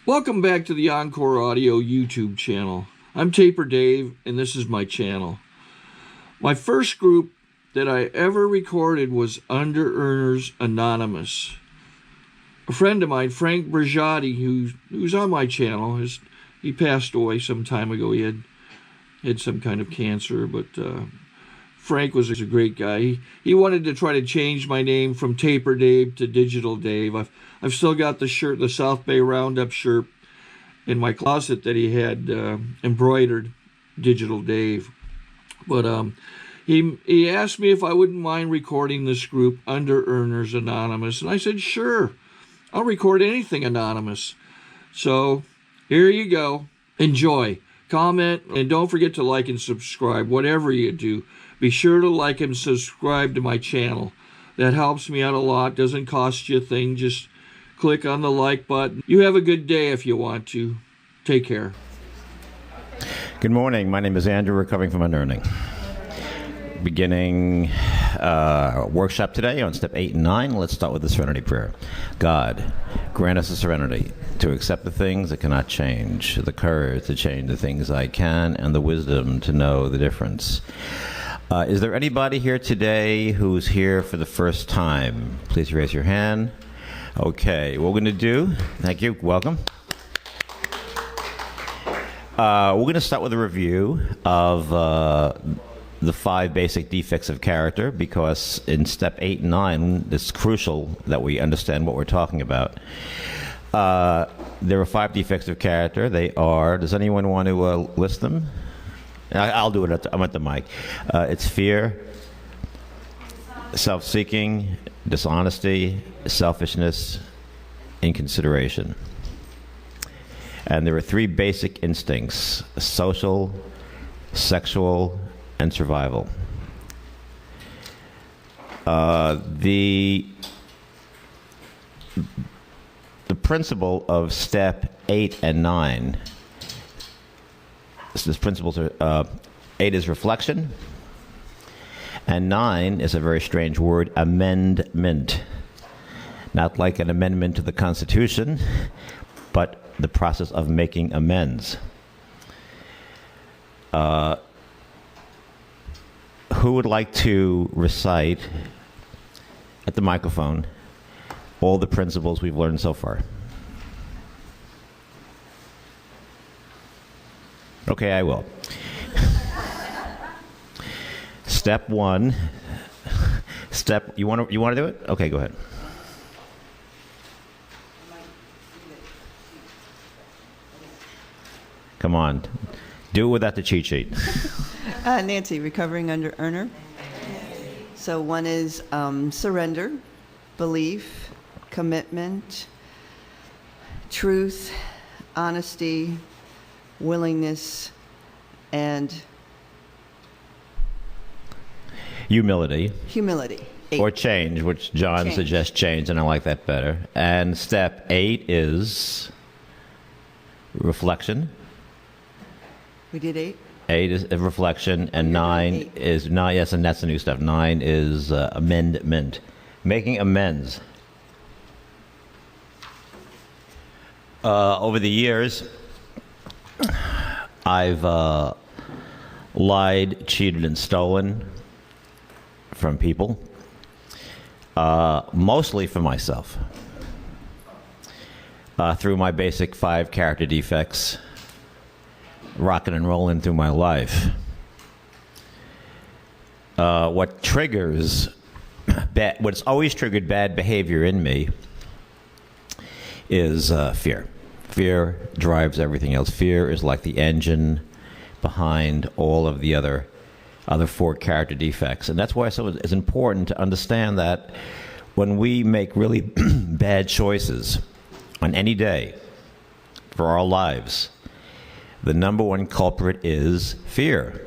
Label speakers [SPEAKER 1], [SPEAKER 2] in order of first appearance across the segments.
[SPEAKER 1] Welcome back to the Encore Audio YouTube channel. I'm Taper Dave, and this is my channel. My first group that I ever recorded was Underearners Anonymous. A friend of mine, Frank Brigiotti, who's on my channel, he passed away some time ago. He had some kind of cancer, but Frank was a great guy. He wanted to try to change my name from Taper Dave to Digital Dave. I've still got the shirt, the South Bay Roundup shirt, in my closet that he had embroidered Digital Dave. But he asked me if I wouldn't mind recording this group, Underearners Anonymous, and I said, sure, I'll record anything anonymous. So here you go. Enjoy, comment, and don't forget to like and subscribe, whatever you do. Be sure to like and subscribe to my channel. That helps me out a lot. Doesn't cost you a thing. Just click on the like button. You have a good day if you want to. Take care.
[SPEAKER 2] Good morning. My name is Andrew, recovering from underearning. Beginning workshop today on step 8 and 9. Let's start with the serenity prayer. God, grant us the serenity to accept the things that cannot change, the courage to change the things I can, and the wisdom to know the difference. Is there anybody here today who's here for the first time? Please raise your hand. Okay, what we're going to do, thank you, welcome. We're going to start with a review of the 5 basic defects of character, because in step 8 and 9, it's crucial that we understand what we're talking about. There are 5 defects of character. They are, does anyone want to list them? I'll do it, I'm at the mic. It's fear, self-seeking, dishonesty, selfishness, inconsideration. And there are 3 basic instincts: social, sexual, and survival. The principle of step 8 and 9, this principles are, 8 is reflection, and 9 is a very strange word, amendment. Not like an amendment to the Constitution, but the process of making amends. Who would like to recite at the microphone all the principles we've learned so far? Okay, I will. Step 1. You want to do it? Okay, go ahead. Come on. Do it without the cheat sheet.
[SPEAKER 3] Nancy, recovering under earner. So 1 is surrender, belief, commitment, truth, honesty, willingness, and
[SPEAKER 2] humility.
[SPEAKER 3] 8.
[SPEAKER 2] Or change, which John suggests change, and I like that better. And step 8 is reflection.
[SPEAKER 3] We did 8?
[SPEAKER 2] 8 is reflection, and 9 is, yes, and that's the new stuff. 9 is amendment, making amends. Over the years, I've lied, cheated, and stolen from people, mostly for myself, through my basic 5 character defects, rocking and rolling through my life. What's always triggered bad behavior in me is fear. Fear drives everything else. Fear is like the engine behind all of the other 4 character defects. And that's why it's important to understand that when we make really bad choices on any day for our lives, the number 1 culprit is fear.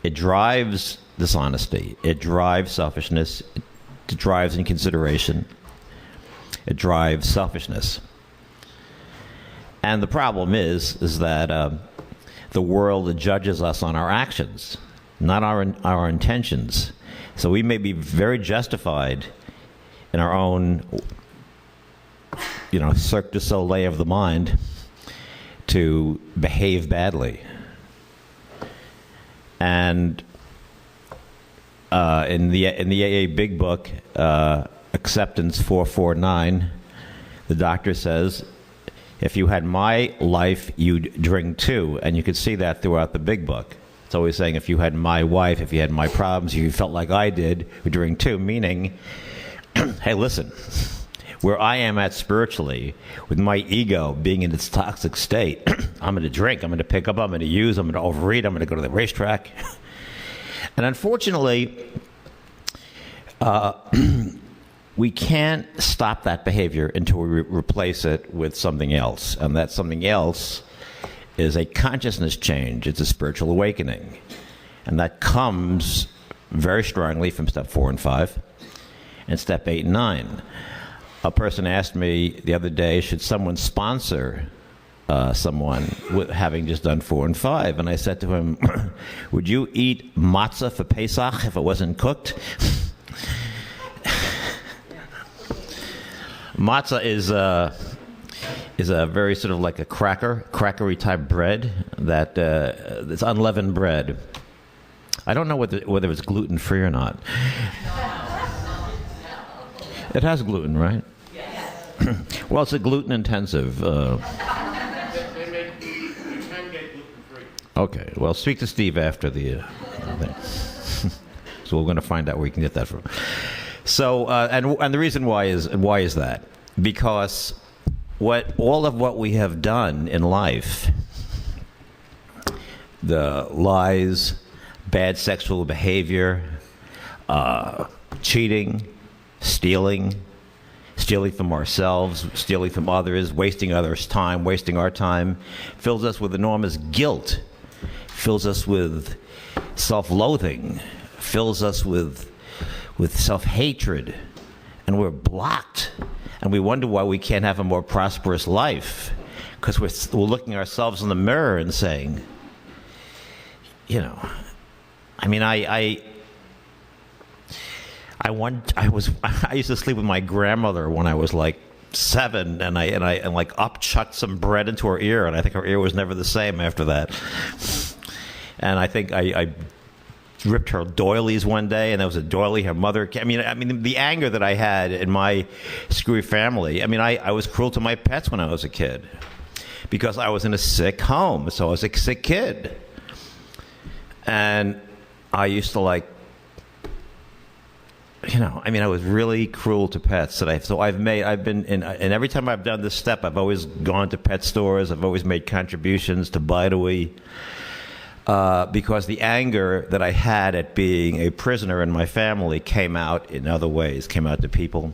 [SPEAKER 2] It drives dishonesty. It drives selfishness. It drives inconsideration. It drives selfishness. And the problem is that the world judges us on our actions, not our intentions. So we may be very justified in our own Cirque du Soleil of the mind to behave badly. And in the AA Big Book, Acceptance 449, the doctor says, if you had my life, you'd drink too. And you could see that throughout the Big Book. It's always saying, if you had my wife, if you had my problems, you felt like I did, you'd drink too. Meaning, hey, listen, where I am at spiritually, with my ego being in its toxic state, I'm going to drink, I'm going to pick up, I'm going to use, I'm going to overeat, I'm going to go to the racetrack. And unfortunately, we can't stop that behavior until we replace it with something else. And that something else is a consciousness change. It's a spiritual awakening. And that comes very strongly from step 4 and 5 and step 8 and 9. A person asked me the other day, should someone sponsor someone with having just done 4 and 5? And I said to him, would you eat matzah for Pesach if it wasn't cooked? Matzah is a very sort of like a crackery type bread that it's unleavened bread. I don't know whether it's gluten free or not. It has gluten, right? Yes. Well, it's a gluten intensive.
[SPEAKER 4] You can get gluten free.
[SPEAKER 2] Okay. Well, speak to Steve after the thing. So we're going to find out where you can get that from. So, and the reason why is that? Because all of what we have done in life, the lies, bad sexual behavior, cheating, stealing from ourselves, stealing from others, wasting others' time, wasting our time, fills us with enormous guilt, fills us with self-loathing, fills us with self-hatred, and we're blocked. And we wonder why we can't have a more prosperous life, because we're looking ourselves in the mirror and saying, I mean, I used to sleep with my grandmother when I was like 7, and I like upchucked some bread into her ear, and I think her ear was never the same after that. And I think I ripped her doilies one day, and there was a doily her mother. I mean, the anger that I had in my screwy family. I mean, I was cruel to my pets when I was a kid because I was in a sick home, so I was a sick kid, and I used to I was really cruel to pets. And and every time I've done this step, I've always gone to pet stores. I've always made contributions to Bidewee. Because the anger that I had at being a prisoner in my family came out in other ways, came out to people.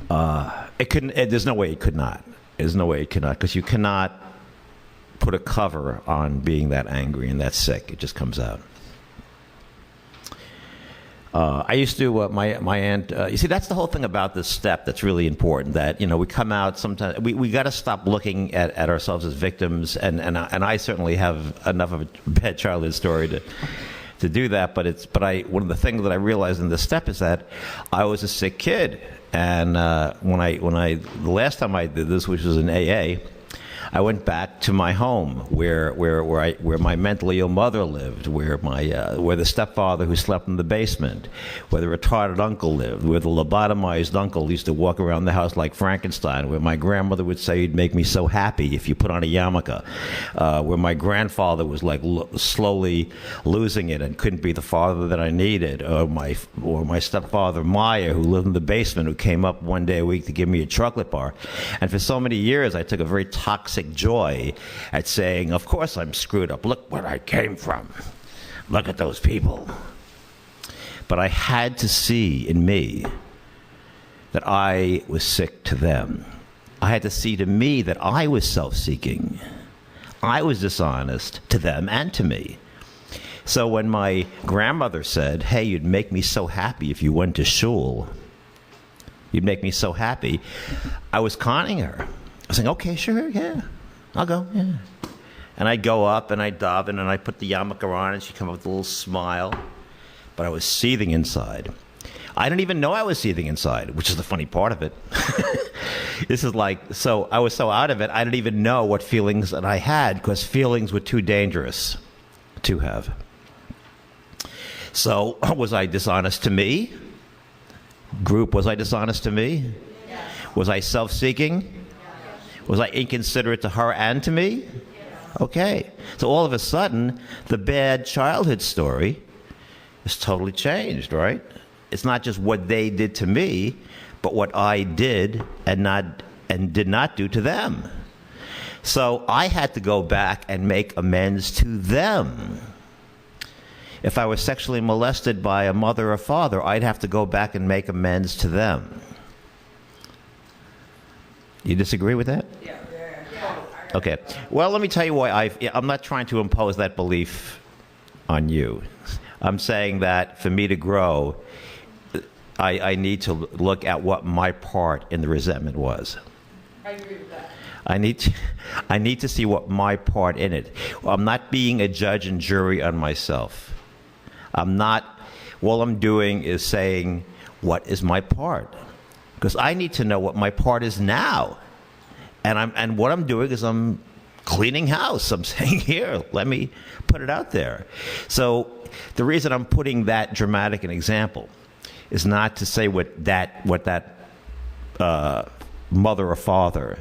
[SPEAKER 2] There's no way it could not. There's no way it could not, because you cannot put a cover on being that angry and that sick. It just comes out. I used to, my aunt, you see, that's the whole thing about this step that's really important, that, we come out sometimes, we got to stop looking at ourselves as victims, and I certainly have enough of a bad childhood story to do that, but one of the things that I realized in this step is that I was a sick kid, and the last time I did this, which was in AA, I went back to my home where my mentally ill mother lived, where the stepfather who slept in the basement, where the retarded uncle lived, where the lobotomized uncle used to walk around the house like Frankenstein, where my grandmother would say, "You'd make me so happy if you put on a yarmulke," where my grandfather was like slowly losing it and couldn't be the father that I needed, or my stepfather Maya, who lived in the basement, who came up one day a week to give me a chocolate bar. And for so many years I took a very toxic joy at saying, of course I'm screwed up. Look where I came from. Look at those people. But I had to see in me that I was sick to them. I had to see to me that I was self-seeking. I was dishonest to them and to me. So when my grandmother said, "Hey, you'd make me so happy if you went to shul. You'd make me so happy," I was conning her. I was saying, "Okay, sure, yeah, I'll go, yeah." And I'd go up and I'd daven and I'd put the yarmulke on and she'd come up with a little smile. But I was seething inside. I didn't even know I was seething inside, which is the funny part of it. This is like, so I was so out of it, I didn't even know what feelings that I had because feelings were too dangerous to have. So was I dishonest to me? Group, was I dishonest to me? Yes. Was I self-seeking? Yes. Was I inconsiderate to her and to me? Yes. Okay. So all of a sudden, the bad childhood story is totally changed, right? It's not just what they did to me, but what I did and did not do to them. So I had to go back and make amends to them. If I was sexually molested by a mother or father, I'd have to go back and make amends to them. You disagree with that? Yeah. Okay. Well, let me tell you why I'm not trying to impose that belief on you. I'm saying that for me to grow, I need to look at what my part in the resentment was.
[SPEAKER 5] I agree with that.
[SPEAKER 2] I need to see what my part in it. I'm not being a judge and jury on myself. I'm not, all I'm doing is saying, what is my part? Because I need to know what my part is now. And what I'm doing is I'm cleaning house. I'm saying, here, let me put it out there. So the reason I'm putting that dramatic an example is not to say what that mother or father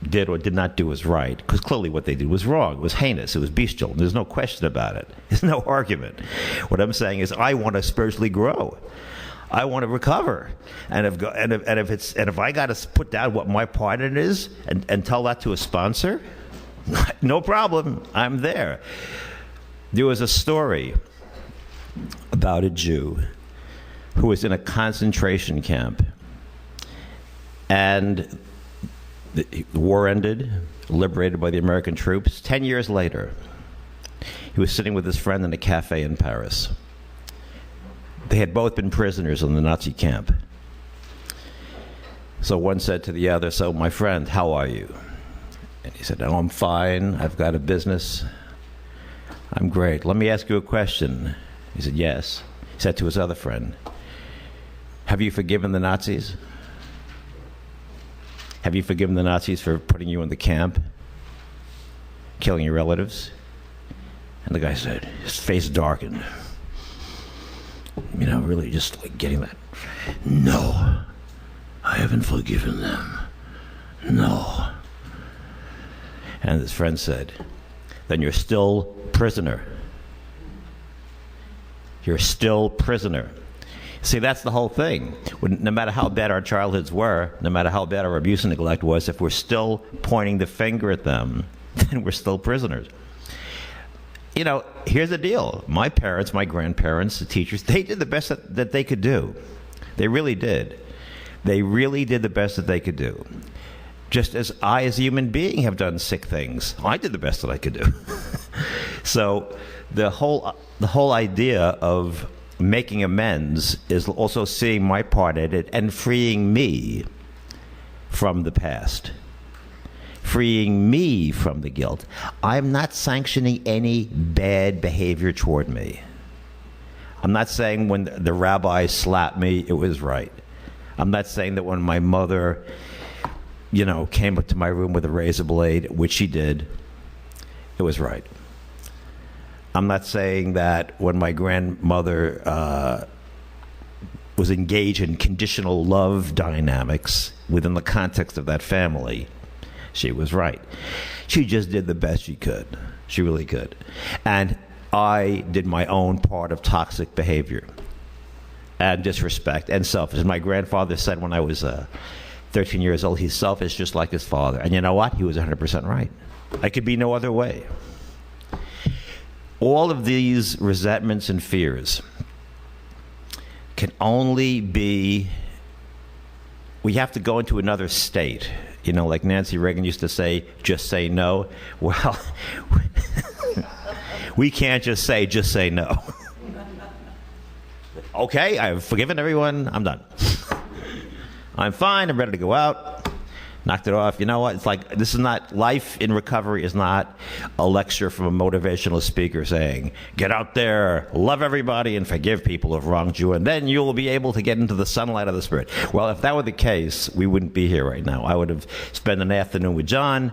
[SPEAKER 2] did or did not do is right, because clearly what they did was wrong. It was heinous. It was bestial. There's no question about it. There's no argument. What I'm saying is I want to spiritually grow. I want to recover. And if I got to put down what my part in it is and tell that to a sponsor, no problem. I'm there. There was a story about a Jew who was in a concentration camp, and the war ended, liberated by the American troops. 10 years later, he was sitting with his friend in a cafe in Paris. They had both been prisoners in the Nazi camp. So one said to the other, so my friend, how are you? And he said, oh, I'm fine. I've got a business. I'm great. Let me ask you a question. He said, yes. He said to his other friend, have you forgiven the Nazis? Have you forgiven the Nazis for putting you in the camp, killing your relatives? And the guy said, his face darkened. You know, really just like getting that. No, I haven't forgiven them. No. And his friend said, then you're still prisoner. You're still prisoner. See, that's the whole thing. No matter how bad our childhoods were, no matter how bad our abuse and neglect was, if we're still pointing the finger at them, then we're still prisoners. You know, here's the deal. My parents, my grandparents, the teachers, they did the best that they could do. They really did. They really did the best that they could do. Just as I, as a human being, have done sick things. I did the best that I could do. So the whole idea of making amends is also seeing my part in it and freeing me from the past, freeing me from the guilt. I'm not sanctioning any bad behavior toward me. I'm not saying when the rabbi slapped me, it was right. I'm not saying that when my mother, you know, came up to my room with a razor blade, which she did, it was right. I'm not saying that when my grandmother was engaged in conditional love dynamics within the context of that family, she was right. She just did the best she could. She really could. And I did my own part of toxic behavior and disrespect and selfish. My grandfather said when I was 13 years old, he's selfish just like his father. And you know what? He was 100% right. I could be no other way. All of these resentments and fears can only be, we have to go into another state. You know, like Nancy Reagan used to say, just say no. Well, we can't just say no. Okay, I've forgiven everyone, I'm done. I'm fine, I'm ready to go out. Knocked it off. You know what? It's like, this is not, life in recovery is not a lecture from a motivational speaker saying, get out there, love everybody, and forgive people who have wronged you, and then you will be able to get into the sunlight of the Spirit. Well, if that were the case, we wouldn't be here right now. I would have spent an afternoon with John,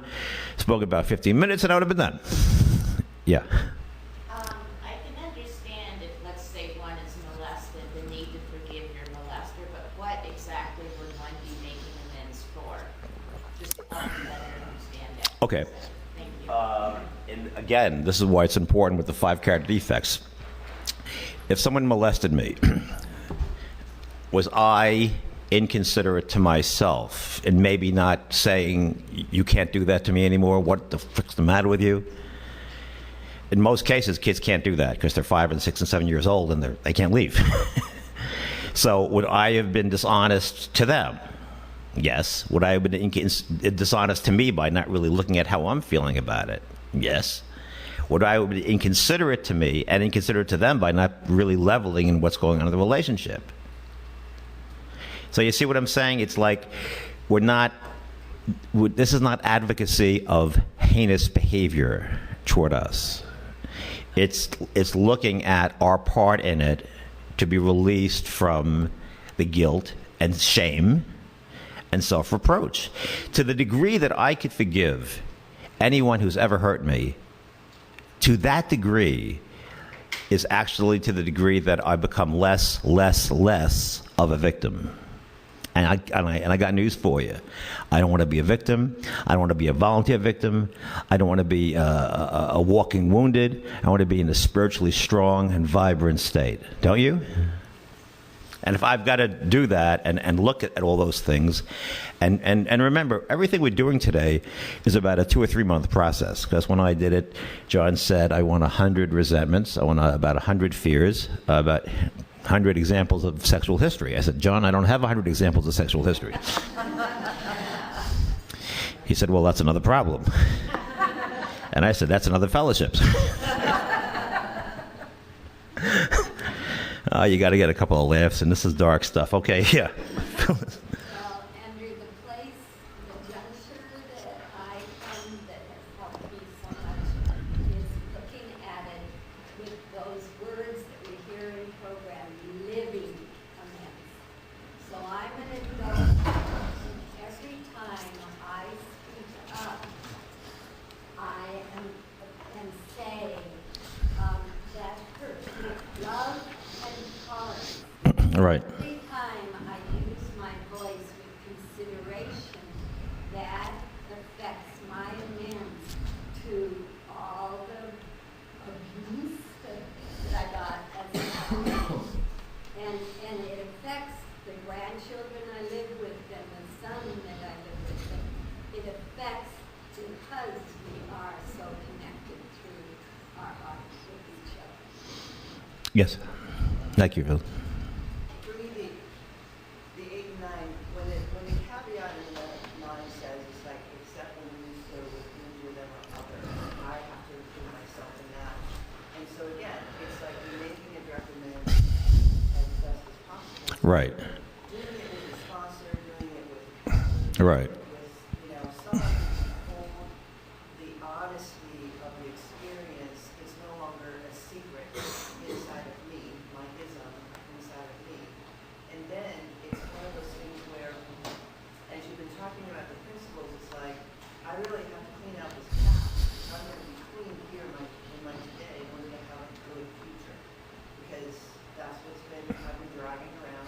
[SPEAKER 2] spoke about 15 minutes, and I would have been done. Yeah.
[SPEAKER 5] I can understand if, let's say, one is molested, the need to forgive your molester, but what exactly would one be making amends for? Just to help me better understand that.
[SPEAKER 2] Okay.
[SPEAKER 5] Thank you.
[SPEAKER 2] And again, this is why it's important with the 5 character defects. If someone molested me, was I inconsiderate to myself and maybe not saying, you can't do that to me anymore? What the frick's the matter with you? In most cases, kids can't do that because they're 5 and 6 and 7 years old and they can't leave. So would I have been dishonest to them? Yes. Would I have been dishonest to me by not really looking at how I'm feeling about it? Yes. Would I have been inconsiderate to me and inconsiderate to them by not really leveling in what's going on in the relationship? So you see what I'm saying? It's like this is not advocacy of heinous behavior toward us. It's looking at our part in it to be released from the guilt and shame and self-reproach. To the degree that I could forgive anyone who's ever hurt me, to that degree is actually to the degree that I become less of a victim. And I got news for you. I don't want to be a victim. I don't want to be a volunteer victim. I don't want to be a walking wounded. I want to be in a spiritually strong and vibrant state. Don't you? And if I've got to do that and look at all those things, and remember, everything we're doing today is about a 2 or 3 month process. Because when I did it, John said, I want 100 resentments. I want about 100 fears, about 100 examples of sexual history. I said, John, I don't have 100 examples of sexual history. He said, well, that's another problem. And I said, that's another fellowship. You got to get a couple of laughs, and this is dark stuff. Okay, yeah.
[SPEAKER 6] Well, Andrew, the place, the juncture that I come that has helped me so much is looking at it with those words that we hear in program, living amends. So I'm an adult, and every time I speak up, I am saying that hurt with love and tolerance.
[SPEAKER 2] Right.
[SPEAKER 6] Every time I use my voice with consideration, that affects my amends to all the abuse that I got as a child. And it affects the grandchildren I live with and the son that I live with. It affects because we are so connected through our hearts with each other.
[SPEAKER 2] Yes. Thank you, Phil.
[SPEAKER 3] For me, the 8 and 9, when the caveat in the 9 says it's like, except when you so injure them or others, I have to include myself in that. And so again, it's like you're making a direct amends as best as possible.
[SPEAKER 2] Right.
[SPEAKER 3] Doing it with the sponsor, doing it with
[SPEAKER 2] Right.
[SPEAKER 3] someone who can hold the honesty of the experience. It's no longer a secret inside of me, my ism inside of me. And then it's one of those things where, as you've been talking about the principles, it's like, I really have to clean out this past. If I'm going to be clean here in my today, I'm going to have a good future. Because that's what's I've been dragging around,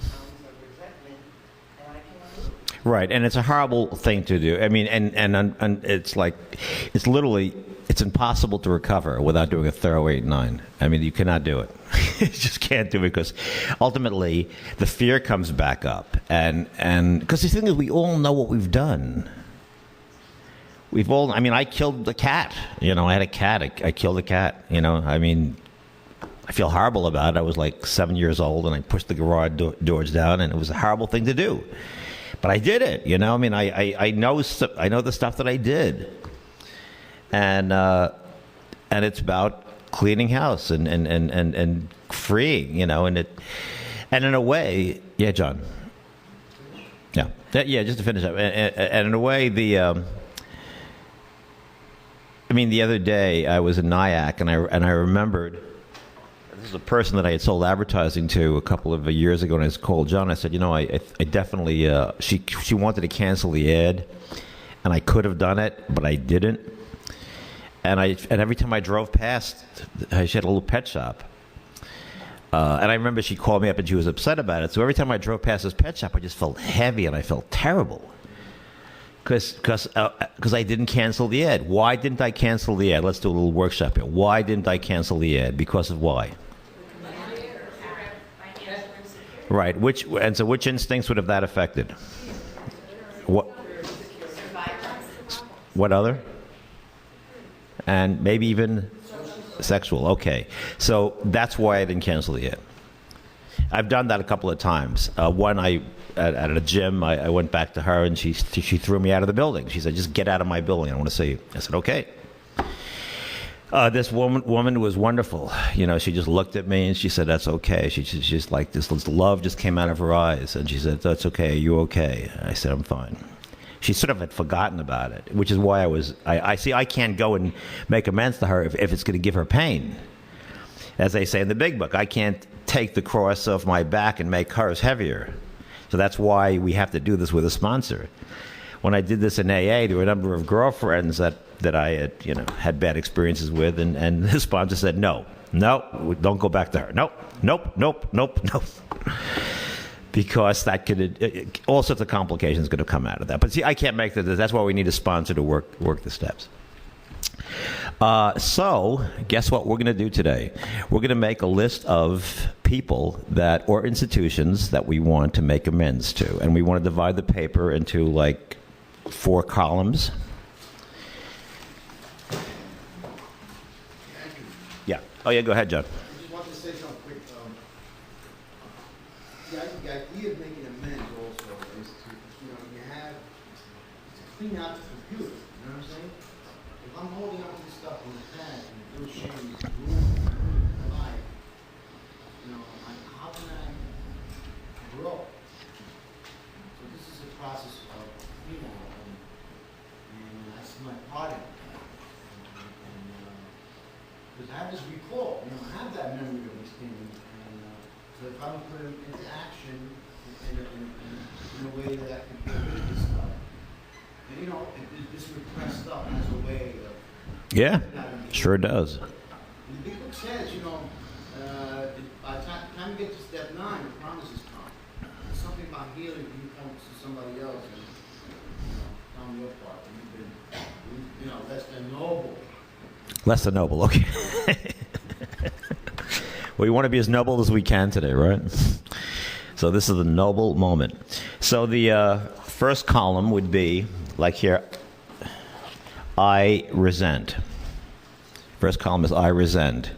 [SPEAKER 3] tons of resentment, and I can remove.
[SPEAKER 2] Right, and it's a horrible thing to do. I mean, and it's like, it's literally, it's impossible to recover without doing a thorough 8 and 9. I mean, you cannot do it. You just can't do it because ultimately the fear comes back up. And because the thing is, we all know what we've done. I mean, I killed the cat. I had a cat. I killed a cat. I mean, I feel horrible about it. I was like 7 years old, and I pushed the garage doors down, and it was a horrible thing to do. But I did it, I mean, I know the stuff that I did, and it's about cleaning house and freeing, and in a way, yeah, John. Yeah. Yeah, just to finish up. And in a way, the other day I was in Nyack, and I remembered, this is a person that I had sold advertising to a couple of years ago, and I called John. I said, I definitely, she wanted to cancel the ad, and I could have done it, but I didn't. And every time I drove past, she had a little pet shop. And I remember she called me up and she was upset about it. So every time I drove past this pet shop, I just felt heavy and I felt terrible. Because I didn't cancel the ad. Why didn't I cancel the ad? Let's do a little workshop here. Why didn't I cancel the ad? Because of why? Right. Which instincts would have that affected? What other? And maybe even sexual. Okay. So that's why I didn't cancel the ad. I've done that a couple of times. One, at a gym, I went back to her and she threw me out of the building. She said, "Just get out of my building. I want to see you." I said, "Okay." This woman was wonderful. She just looked at me and she said, "That's okay." She just like this love just came out of her eyes, and she said, "That's okay. Are you okay?" I said, "I'm fine." She sort of had forgotten about it, which is why I can't go and make amends to her if it's going to give her pain. As they say in the big book, I can't take the cross off my back and make hers heavier. So that's why we have to do this with a sponsor. When I did this in AA, there were a number of girlfriends that I had bad experiences with, and the sponsor said, no, don't go back to her. Nope. Because that could, all sorts of complications could have come out of that. But see, I can't make that. That's why we need a sponsor to work the steps. So, guess what we're going to do today? We're going to make a list of people or institutions that we want to make amends to. And we want to divide the paper into like 4 columns. Yeah. Oh, yeah, go ahead, John.
[SPEAKER 7] I just wanted to say something quick. The idea of making amends also is to, clean out the computer. You know what I'm saying? If I'm holding on to this stuff in the past and it feels shame, it's ruining my life, how can I grow? So this is a process of, and I see my part in it. Because I have this recall, I have that memory of these things. So if I don't put them into action in a way that I can get rid of this stuff, and this repressed stuff has a way of...
[SPEAKER 2] Yeah, sure does.
[SPEAKER 7] And the big book says, by the time you get to step 9, the promises come. There's something about healing when you come to somebody else and tell them your part. You've been, less than noble.
[SPEAKER 2] Less than noble, okay. We want to be as noble as we can today, right? So this is the noble moment. So the first column would be, like here, I resent. First column is I resent.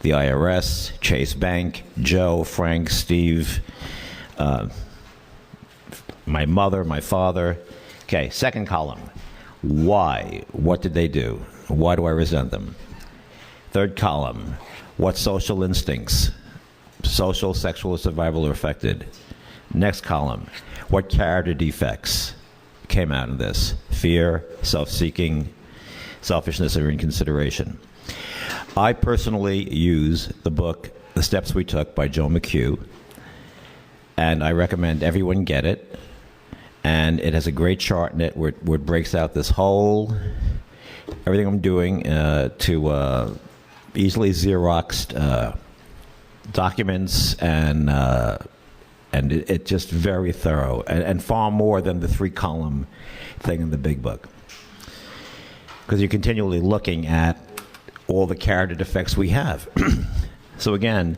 [SPEAKER 2] The IRS, Chase Bank, Joe, Frank, Steve, my mother, my father. Okay, second column. Why? What did they do? Why do I resent them? Third column. What social instincts, social, sexual, or survival, are affected? Next column. What character defects came out of this? Fear, self-seeking, selfishness, or inconsideration. I personally use the book, The Steps We Took by Joe McHugh, and I recommend everyone get it. And it has a great chart in it where it breaks out this whole, everything I'm doing to easily Xeroxed documents, and it's just very thorough, and far more than the 3-column thing in the big book. Because you're continually looking at all the character defects we have. So again,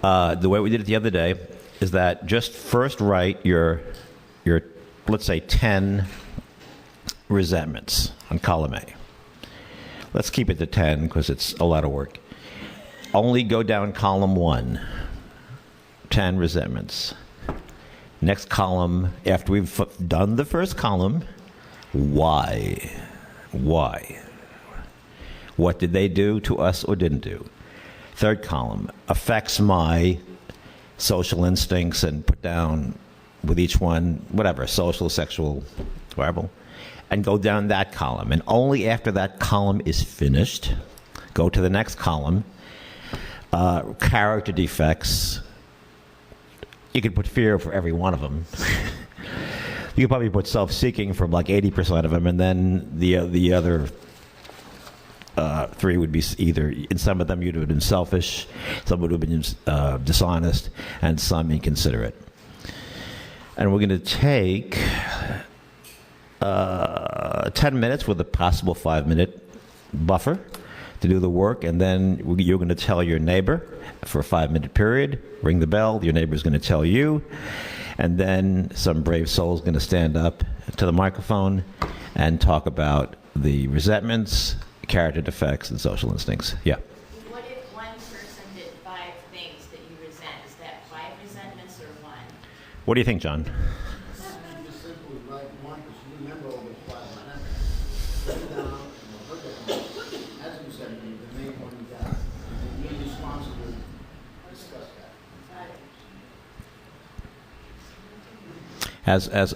[SPEAKER 2] the way we did it the other day is that just first write your let's say 10 resentments on column A. Let's keep it to 10 because it's a lot of work. Only go down column 1, 10 resentments. Next column, after we've done the first column, why? Why? What did they do to us or didn't do? Third column, affects my social instincts, and put down with each one, whatever, social, sexual, whatever, and go down that column. And only after that column is finished, go to the next column, character defects. You could put fear for every one of them. You could probably put self-seeking for like 80% of them, and then the other 3 would be either, in some of them you'd have been selfish, some would have been dishonest, and some inconsiderate. And we're going to take 10 minutes with a possible 5-minute buffer to do the work, and then you're going to tell your neighbor for a 5-minute period, ring the bell, your neighbor's going to tell you, and then some brave soul's going to stand up to the microphone and talk about the resentments, character defects, and social instincts. Yeah.
[SPEAKER 5] What if one person did 5 things that you resent? Is that 5 resentments or 1?
[SPEAKER 2] What do you think, John?
[SPEAKER 7] Just simply write one, because you remember all those 5 resentments. Put it down, and look at them. As you said, the main one you got. And be responsible to discuss that.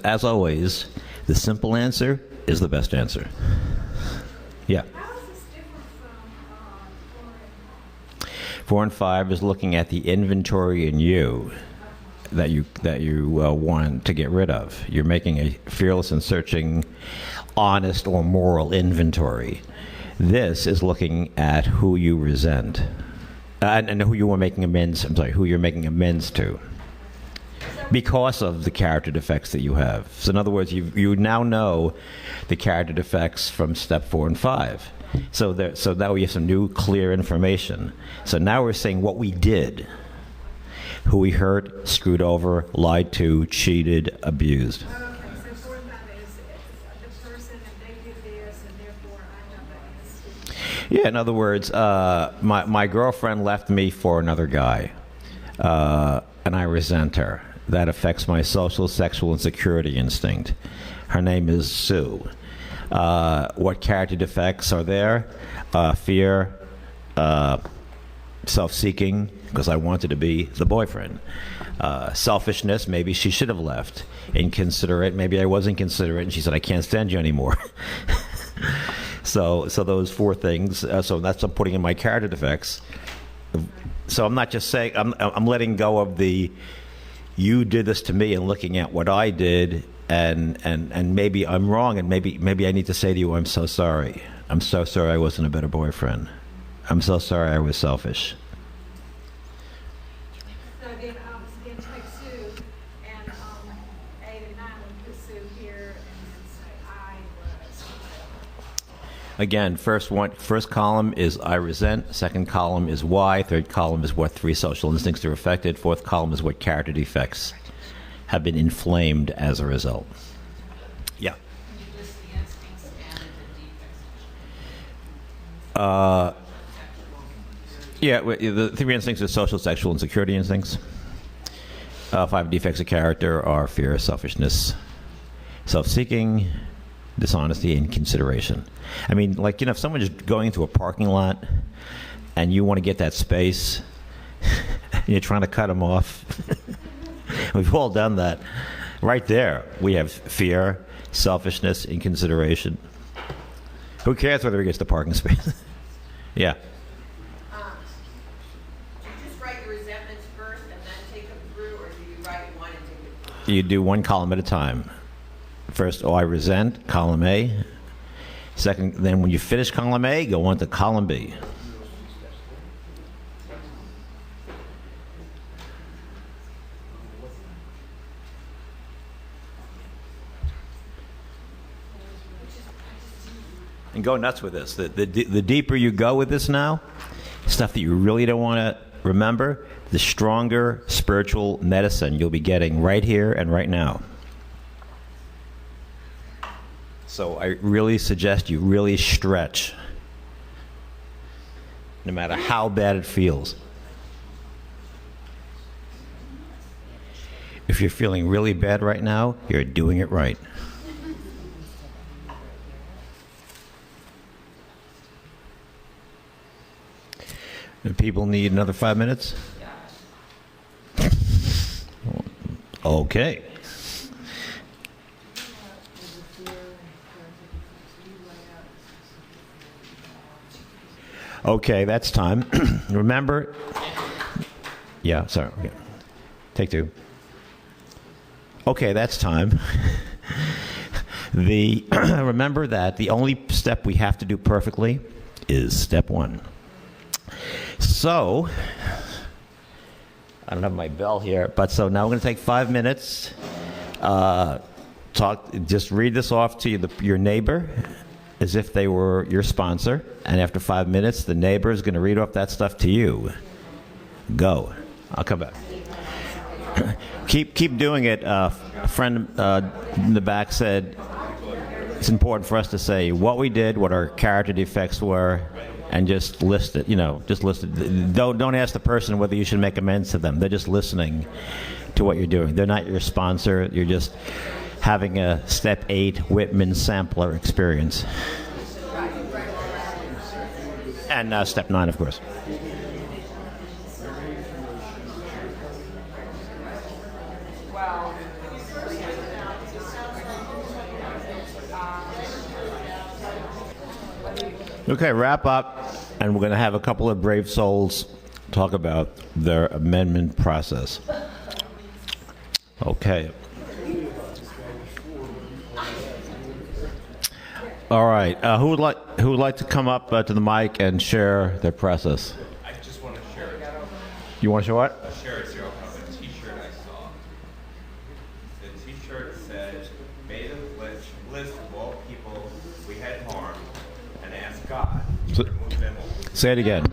[SPEAKER 2] As always, the simple answer is the best answer. Yeah.
[SPEAKER 6] How is this different from
[SPEAKER 2] 4 and 5 is looking at the inventory in you that you want to get rid of. You're making a fearless and searching, honest or moral inventory. This is looking at who you resent and who you are making amends. I'm sorry, who you're making amends to, because of the character defects that you have. So in other words, you now know the character defects from step 4 and 5. So now we have some new, clear information. So now we're saying what we did, who we hurt, screwed over, lied to, cheated, abused.
[SPEAKER 6] Okay, so 4 and 5 is the person and they did this and therefore I know that.
[SPEAKER 2] Yeah, in other words, my girlfriend left me for another guy, and I resent her. That affects my social, sexual, and security instinct. Her name is Sue. What character defects are there? Fear, self-seeking, because I wanted to be the boyfriend. Selfishness, maybe she should have left. Inconsiderate, maybe I was inconsiderate, and she said, I can't stand you anymore. So those 4 things, so that's what I'm putting in my character defects. So I'm not just saying, I'm letting go of the, you did this to me, and looking at what I did, and maybe I'm wrong, and maybe I need to say to you, I'm so sorry. I'm so sorry I wasn't a better boyfriend. I'm so sorry I was selfish.
[SPEAKER 6] So then take Sue and 8 and 9 would put Sue here and then say I was.
[SPEAKER 2] Again, first column is I resent, second column is why, third column is what 3 social instincts are affected, fourth column is what character defects have been inflamed as a result. Yeah.
[SPEAKER 5] Can you list the instincts and the defects?
[SPEAKER 2] Yeah, the 3 instincts are social, sexual, and security instincts. 5 defects of character are fear, selfishness, self-seeking, dishonesty, and consideration. I mean, like, if someone's going into a parking lot and you want to get that space, and you're trying to cut them off. We've all done that. Right there, we have fear, selfishness, inconsideration. Who cares whether he gets the parking space? Yeah.
[SPEAKER 3] Do you just write your resentments first and then take them through, or do you write one and take it through?
[SPEAKER 2] You do 1 column at a time. First, I resent, column A. Second, then when you finish column A, go on to column B. And go nuts with this. The deeper you go with this now, stuff that you really don't want to remember, the stronger spiritual medicine you'll be getting right here and right now. So I really suggest you really stretch, no matter how bad it feels. If you're feeling really bad right now, you're doing it right. Do people need another 5 minutes? Okay. Okay, that's time. Remember, yeah, sorry, okay. Take two. Okay, that's time. Remember that the only step we have to do perfectly is step one. So, I don't have my bell here, but so now we're going to take 5 minutes. Just read this off to your neighbor as if they were your sponsor, and after 5 minutes, the neighbor is going to read off that stuff to you. Go. I'll come back. Keep doing it. A friend in the back said it's important for us to say what we did, what our character defects were, and just list it. Just list it. Don't ask the person whether you should make amends to them. They're just listening to what you're doing. They're not your sponsor. You're just having a step 8 Whitman sampler experience. And step 9, of course. Okay, wrap up, and we're going to have a couple of brave souls talk about their amendment process. Okay. All right. Who would like to come up to the mic and share their process?
[SPEAKER 8] I just want to share it.
[SPEAKER 2] You want to show what?
[SPEAKER 8] Share a zero from a T-shirt I saw. The T-shirt said, "Made a list of all people we had harmed and asked God to remove them all."
[SPEAKER 2] Say it again.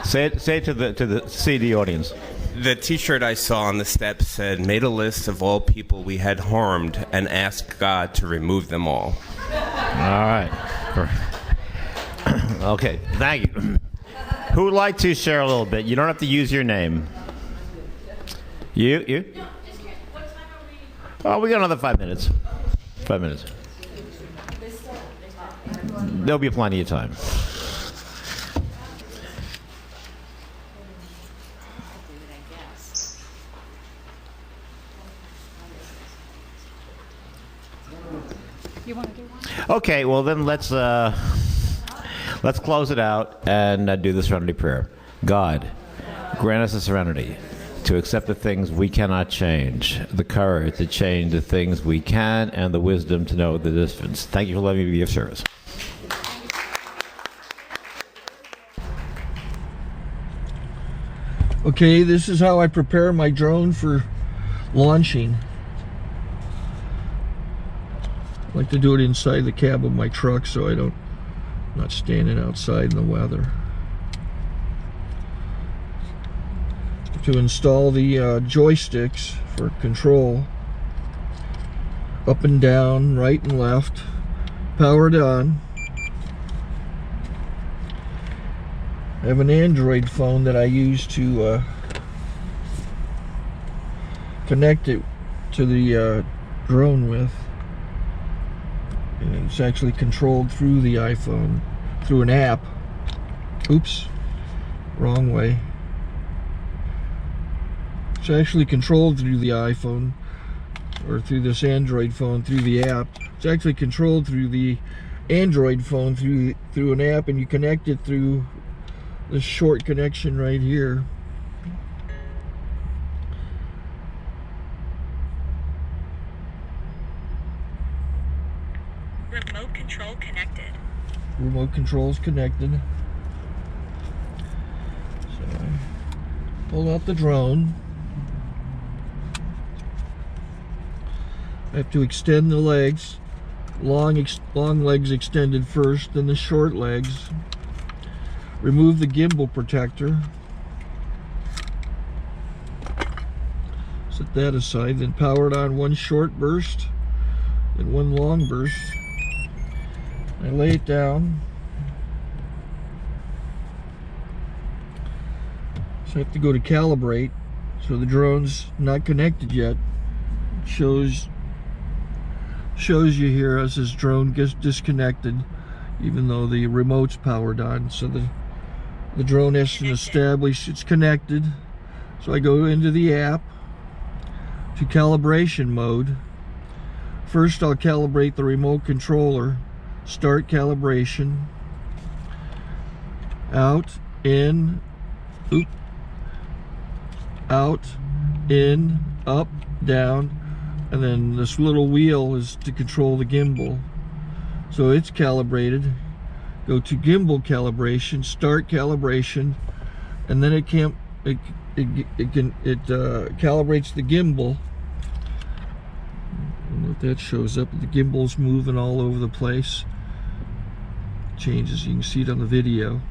[SPEAKER 2] Say it to the CD audience.
[SPEAKER 8] The T-shirt I saw on the steps said, "Made a list of all people we had harmed and asked God to remove them all."
[SPEAKER 2] All right. Okay, thank you. Who would like to share a little bit? You don't have to use your name. You?
[SPEAKER 5] No, just curious. What time are we?
[SPEAKER 2] Oh, we got another 5 minutes. 5 minutes. There'll be plenty of time.
[SPEAKER 9] You want to do one?
[SPEAKER 2] Okay, well then let's close it out and do the serenity prayer. God, grant us the serenity to accept the things we cannot change, the courage to change the things we can, and the wisdom to know the difference. Thank you for letting me be of service.
[SPEAKER 1] Okay, this is how I prepare my drone for launching. I like to do it inside the cab of my truck so I'm not standing outside in the weather. To install the joysticks for control, up and down, right and left, powered on. I have an Android phone that I use to connect it to the drone with. And it's actually controlled through the iPhone, through an app. Oops, wrong way. It's actually controlled through the iPhone, or through this Android phone, through the app. It's actually controlled through the Android phone, through an app, and you connect it through this short connection right here.
[SPEAKER 9] Remote control connected.
[SPEAKER 1] Remote control's connected. So I pull out the drone. I have to extend the legs. Long legs extended first, then the short legs. Remove the gimbal protector. Set that aside, then power it on one short burst, then one long burst. I lay it down. So I have to go to calibrate. So the drone's not connected yet. It shows you here as this drone gets disconnected, even though the remote's powered on. So the drone has to establish it's connected. So I go into the app to calibration mode. First I'll calibrate the remote controller. Start calibration. out, in, oop, out, in, up, down, and then this little wheel is to control the gimbal. So it's calibrated. Go to gimbal calibration, start calibration, and then it calibrates the gimbal. I don't know if that shows up. The gimbal's moving all over the place. Changes, you can see it on the video.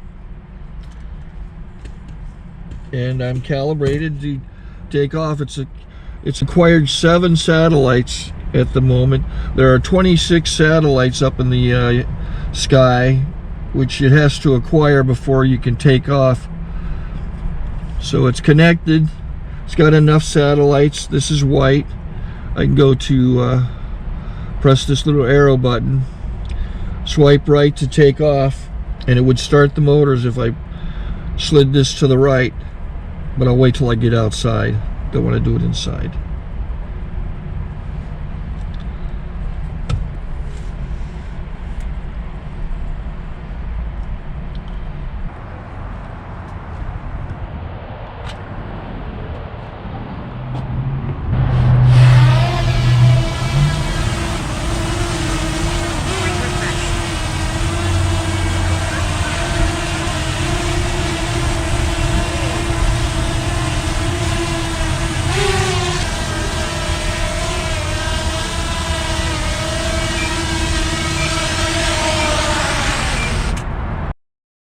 [SPEAKER 1] And I'm calibrated to take off. It's acquired 7 satellites at the moment. There are 26 satellites up in the sky, which it has to acquire before you can take off. So it's connected. It's got enough satellites. This is white. I can go to press this little arrow button, swipe right to take off, and it would start the motors if I slid this to the right. But I'll wait till I get outside. Don't want to do it inside.